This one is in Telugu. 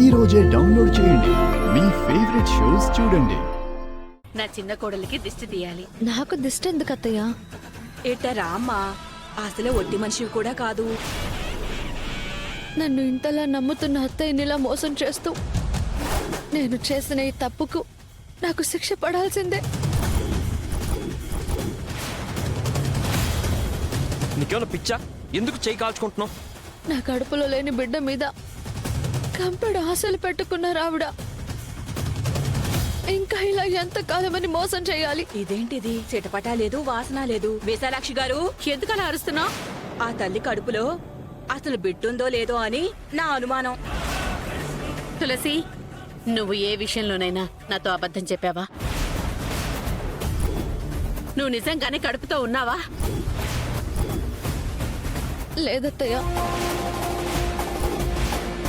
ఈ రోజే డౌన్లోడ్ చేయండి. మీ ఫేవరెట్ షోస్ చూడండి. నా చిన్న కోడలికి దిష్టి తీయాలి. నాకు దిష్టి ఎందుకు అత్తయ్య? ఏటరా అమ్మా, అసలు ఒట్టి మనిషి కూడా కాదు. నన్ను ఇంతలా నమ్ముతున్న అత్తయ్యని ఇలా మోసం చేస్తూ నేను చేసిన ఈ తప్పుకు నాకు శిక్ష పడాల్సిందే. నీకేమైనా పిచ్చా? ఎందుకు చేయి కాల్చుకుంటున్నావు? నా కడుపులో లేని బిడ్డ మీద కంపెడు ఆశలు పెట్టుకున్న రావిడ ఇంకా ఇలా ఎంత కాలమని మోసం చేయాలి? ఇదేంటిది? చిటపటా లేదు, వాసన లేదు. విశాలాక్షి గారు, ఎందుకలా అరుస్తున్నా? ఆ తల్లి కడుపులో అసలు బిడ్డుందో లేదో అని నా అనుమానం. తులసి, నువ్వు ఏ విషయంలోనైనా నాతో అబద్ధం చెప్పావా? నువ్వు నిజంగానే కడుపుతో ఉన్నావా? లేదత్తయ్య,